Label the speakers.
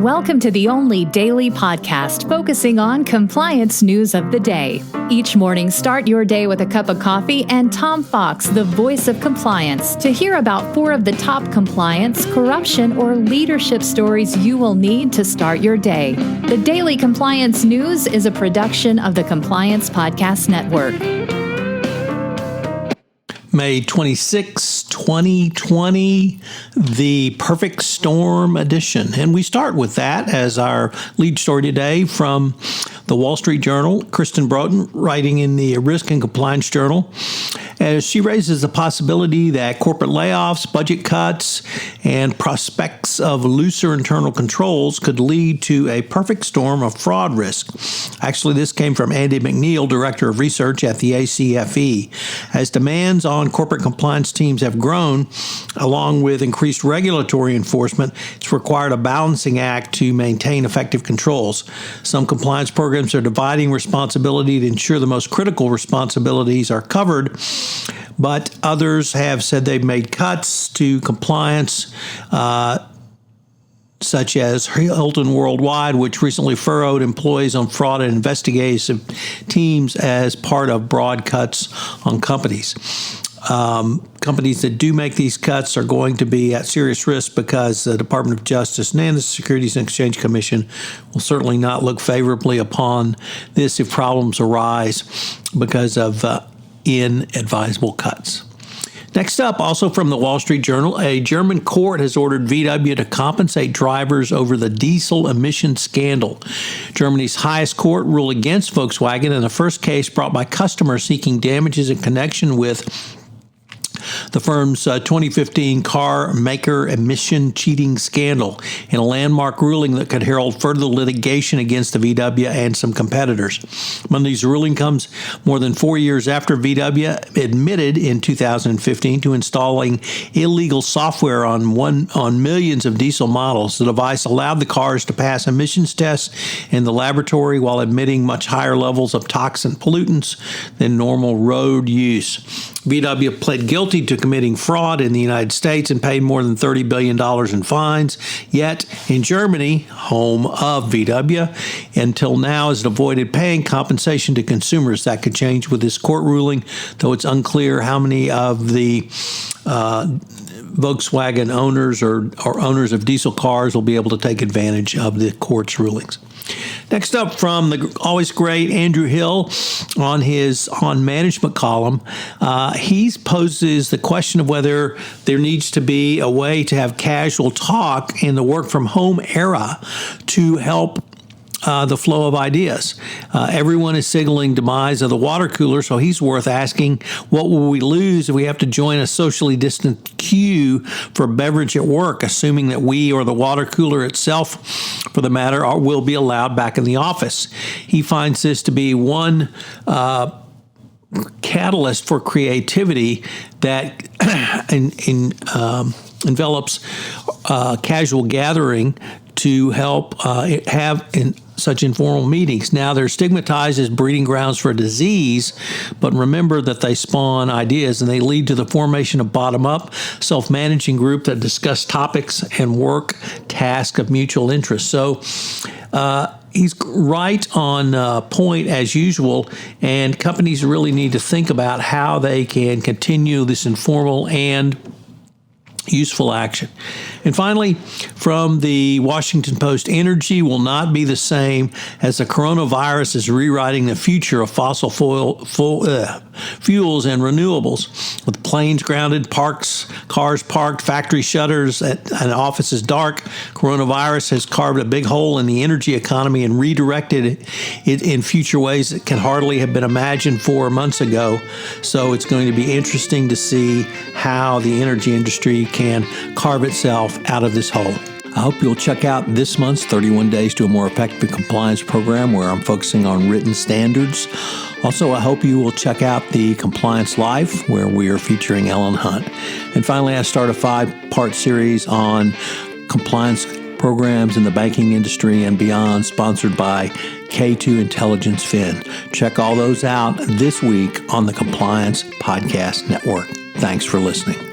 Speaker 1: Welcome to the only daily podcast focusing on compliance news of the day. Each morning, start your day with a cup of coffee and Tom Fox, the voice of compliance, to hear about 4 of the top compliance, corruption, or leadership stories you will need to start your day. The Daily Compliance News is a production of the Compliance Podcast Network.
Speaker 2: May 26, 2020, the Perfect Storm edition. And we start with that as our lead story today from the Wall Street Journal. Kristen Broughton, writing in the Risk and Compliance Journal, as she raises the possibility that corporate layoffs, budget cuts, and prospects of looser internal controls could lead to a perfect storm of fraud risk. Actually, this came from Andy McNeil, Director of Research at the ACFE. As demands on corporate compliance teams have grown, along with increased regulatory enforcement, it's required a balancing act to maintain effective controls. Some compliance programs are dividing responsibility to ensure the most critical responsibilities are covered, but others have said they've made cuts to compliance, such as Hilton Worldwide, which recently furloughed employees on fraud and investigative teams as part of broad cuts on companies. Companies that do make these cuts are going to be at serious risk because the Department of Justice and the Securities and Exchange Commission will certainly not look favorably upon this if problems arise because of inadvisable cuts. Next up, also from the Wall Street Journal, a German court has ordered VW to compensate drivers over the diesel emission scandal. Germany's highest court ruled against Volkswagen in the first case brought by customers seeking damages in connection with the firm's 2015 car maker emission cheating scandal in a landmark ruling that could herald further litigation against the VW and some competitors. Monday's ruling comes more than 4 years after VW admitted in 2015 to installing illegal software on millions of diesel models. The device allowed the cars to pass emissions tests in the laboratory while emitting much higher levels of toxin pollutants than normal road use. VW pled guilty to committing fraud in the United States and paid more than $30 billion in fines. Yet, in Germany, home of VW, until now has avoided paying compensation to consumers. That could change with this court ruling, though it's unclear how many of the Volkswagen owners or owners of diesel cars will be able to take advantage of the court's rulings. Next up, from the always great Andrew Hill on his On Management column, he poses the question of whether there needs to be a way to have casual talk in the work from home era to help the flow of ideas. Everyone is signaling demise of the water cooler, so he's worth asking, what will we lose if we have to join a socially distant queue for a beverage at work, assuming that we or the water cooler itself, for the matter, will be allowed back in the office? He finds this to be one catalyst for creativity that envelops casual gathering to help have such informal meetings. Now, they're stigmatized as breeding grounds for disease, but remember that they spawn ideas and they lead to the formation of bottom-up, self-managing group that discuss topics and work tasks of mutual interest. So he's right on point as usual, and companies really need to think about how they can continue this informal and useful action. And finally, from the Washington Post, energy will not be the same as the coronavirus is rewriting the future of fossil fuels and renewables. With planes grounded, cars parked, factory shutters, and offices dark, coronavirus has carved a big hole in the energy economy and redirected it in future ways that can hardly have been imagined 4 months ago. So it's going to be interesting to see how the energy industry can carve itself out of this hole. I hope you'll check out this month's 31 Days to a More Effective Compliance program, where I'm focusing on written standards. Also, I hope you will check out the Compliance Life, where we are featuring Ellen Hunt. And finally, I start a 5-part series on compliance programs in the banking industry and beyond, sponsored by K2 Intelligence Fin. Check all those out this week on the Compliance Podcast Network. Thanks for listening.